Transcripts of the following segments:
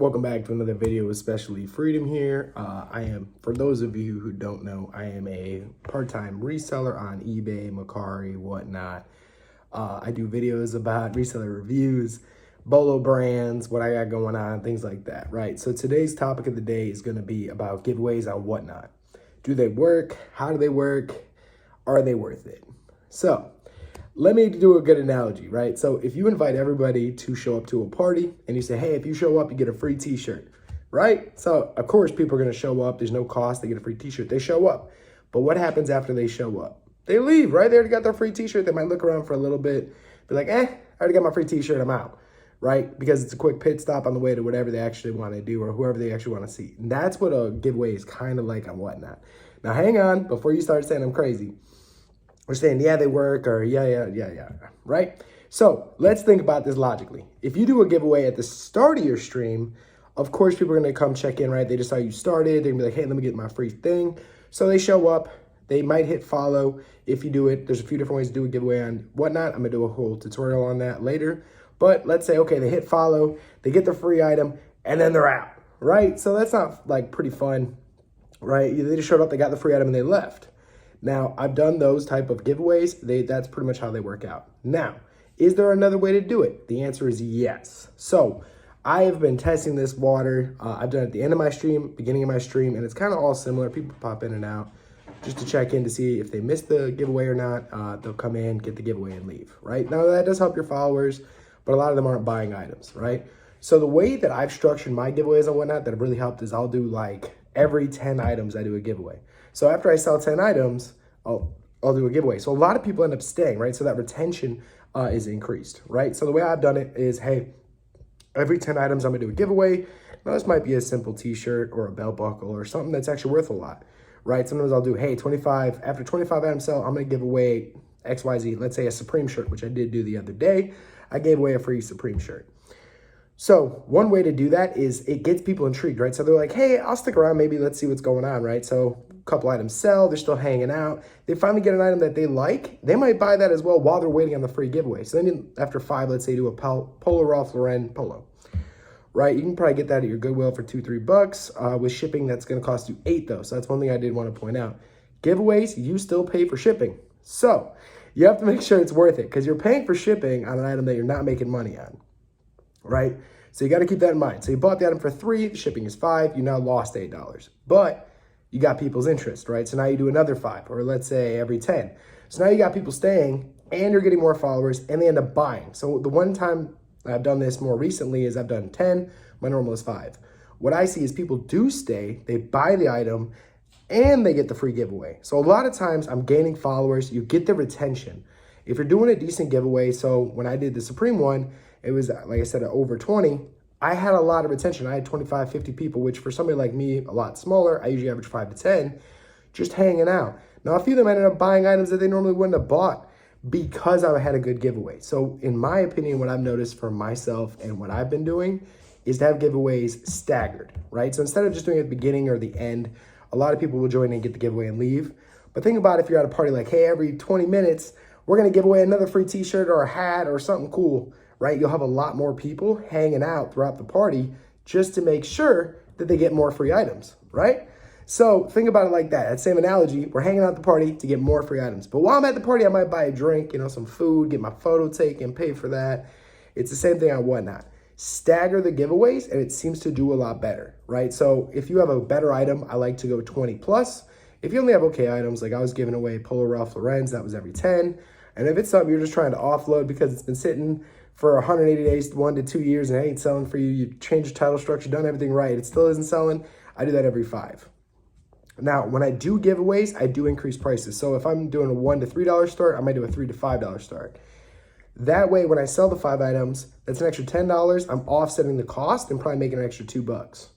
Welcome back to another video, especially Freedom here. For those of you who don't know, I am a part-time reseller on eBay, Mercari, whatnot. I do videos about reseller reviews, bolo brands, what I got going on, things like that, right? So today's topic of the day is going to be about giveaways on whatnot. Do they work? How do they work? Are they worth it? So let me do a good analogy, right? So if you invite everybody to show up to a party and you say, hey, if you show up, you get a free t-shirt, right? So of course people are going to show up. There's no cost. They get a free t-shirt. They show up. But what happens after they show up? They leave, right? They already got their free t-shirt. They might look around for a little bit, be like, I already got my free t-shirt. I'm out, right? Because it's a quick pit stop on the way to whatever they actually want to do or whoever they actually want to see. And that's what a giveaway is kind of like on whatnot. Now, hang on before you start saying I'm crazy. We're saying, yeah, they work, or yeah, right? So let's think about this logically. If you do a giveaway at the start of your stream, of course, people are going to come check in, right? They just saw you started. They're going to be like, hey, let me get my free thing. So they show up. They might hit follow if you do it. There's a few different ways to do a giveaway on whatnot. I'm going to do a whole tutorial on that later. But let's say, okay, they hit follow, they get the free item, and then they're out, right? So that's not like pretty fun, right? They just showed up, they got the free item, and they left. Now, I've done those type of giveaways. That's pretty much how they work out. Now, is there another way to do it? The answer is yes. So I have been testing this water. I've done it at the end of my stream, beginning of my stream, and it's kind of all similar. People pop in and out just to check in to see if they missed the giveaway or not. They'll come in, get the giveaway, and leave, right? Now, that does help your followers, but a lot of them aren't buying items, right? So the way that I've structured my giveaways and whatnot that have really helped is I'll do like every 10 items I do a giveaway. So after I sell 10 items, I'll do a giveaway. So a lot of people end up staying, right? So that retention is increased, right? So the way I've done it is, hey, every 10 items I'm gonna do a giveaway. Now this might be a simple t-shirt or a belt buckle or something that's actually worth a lot, right? Sometimes I'll do, hey, after 25 items sell, I'm gonna give away XYZ. Let's say a Supreme shirt, which I did do the other day. I gave away a free Supreme shirt. So one way to do that is it gets people intrigued, right? So they're like, hey, I'll stick around. Maybe let's see what's going on, right? So a couple items sell. They're still hanging out. They finally get an item that they like. They might buy that as well while they're waiting on the free giveaway. So then after 5, let's say do a Polo Ralph Lauren polo, right? You can probably get that at your Goodwill for $2-3. With shipping, that's going to cost you $8 though. So that's one thing I did want to point out. Giveaways, you still pay for shipping. So you have to make sure it's worth it because you're paying for shipping on an item that you're not making money on. Right? So you got to keep that in mind. So you bought the item for $3, the shipping is $5, you now lost $8. But you got people's interest, right? So now you do another 5, or let's say every 10. So now you got people staying and you're getting more followers and they end up buying. So the one time I've done this more recently is I've done 10, my normal is 5. What I see is people do stay, they buy the item and they get the free giveaway. So a lot of times I'm gaining followers, you get the retention. If you're doing a decent giveaway, so when I did the Supreme one, it was, like I said, over 20. I had a lot of retention. I had 25, 50 people, which for somebody like me, a lot smaller, I usually average 5 to 10, just hanging out. Now, a few of them ended up buying items that they normally wouldn't have bought because I had a good giveaway. So in my opinion, what I've noticed for myself and what I've been doing is to have giveaways staggered, right? So instead of just doing it at the beginning or the end, a lot of people will join and get the giveaway and leave. But think about if you're at a party like, hey, every 20 minutes, we're going to give away another free t-shirt or a hat or something cool, right? You'll have a lot more people hanging out throughout the party just to make sure that they get more free items, right? So think about it like that. That same analogy, we're hanging out at the party to get more free items. But while I'm at the party, I might buy a drink, some food, get my photo taken, pay for that. It's the same thing on whatnot. Stagger the giveaways and it seems to do a lot better, right? So if you have a better item, I like to go 20 plus. If you only have okay items, like I was giving away Polo Ralph Lauren's, that was every 10. And if it's something you're just trying to offload because it's been sitting for 180 days, 1 to 2 years, and it ain't selling for you, you changed your title structure, done everything right, it still isn't selling, I do that every 5. Now, when I do giveaways, I do increase prices. So if I'm doing a $1 to $3 start, I might do a $3 to $5 start. That way, when I sell the 5 items, that's an extra $10. I'm offsetting the cost and probably making an extra $2,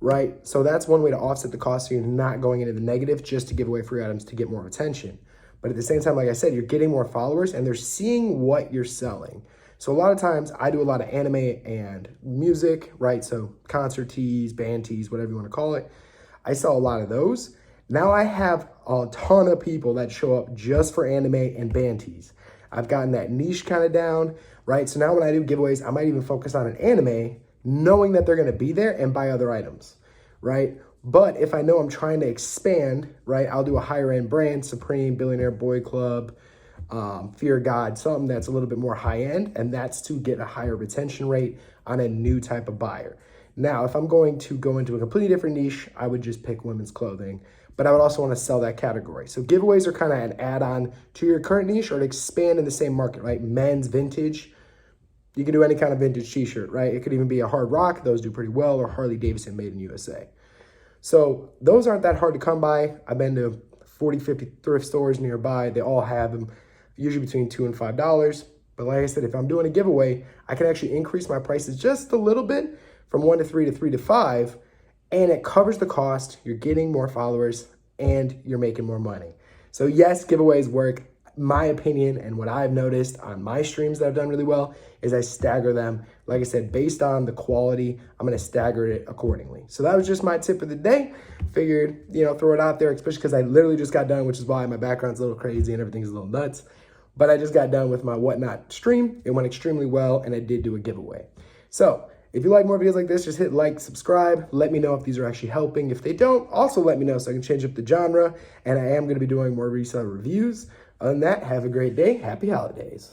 right? So that's one way to offset the cost so you're not going into the negative just to give away free items to get more attention. But at the same time, like I said, you're getting more followers and they're seeing what you're selling. So a lot of times I do a lot of anime and music, right? So concert tees, band tees, whatever you want to call it. I sell a lot of those. Now I have a ton of people that show up just for anime and band tees. I've gotten that niche kind of down, right? So now when I do giveaways, I might even focus on an anime knowing that they're going to be there and buy other items, right? But if I know I'm trying to expand, right, I'll do a higher end brand, Supreme, Billionaire Boy Club, Fear God, something that's a little bit more high end, and that's to get a higher retention rate on a new type of buyer. Now, if I'm going to go into a completely different niche, I would just pick women's clothing, but I would also want to sell that category. So giveaways are kind of an add-on to your current niche or to expand in the same market, right? Men's vintage, you can do any kind of vintage t-shirt, right? It could even be a hard rock, those do pretty well, or Harley Davidson made in USA. So those aren't that hard to come by. I've been to 40, 50 thrift stores nearby. They all have them, usually between $2 and $5. But like I said, if I'm doing a giveaway, I can actually increase my prices just a little bit from 1 to 3 to 3 to 5, and it covers the cost. You're getting more followers and you're making more money. So yes, giveaways work. My opinion and what I've noticed on my streams that I've done really well is I stagger them. Like I said, based on the quality, I'm going to stagger it accordingly. So that was just my tip of the day. Figured, throw it out there, especially because I literally just got done, which is why my background's a little crazy and everything's a little nuts. But I just got done with my whatnot stream. It went extremely well, and I did do a giveaway. So if you like more videos like this, just hit like, subscribe. Let me know if these are actually helping. If they don't, also let me know so I can change up the genre. And I am going to be doing more reseller reviews. Other than that, have a great day. Happy holidays.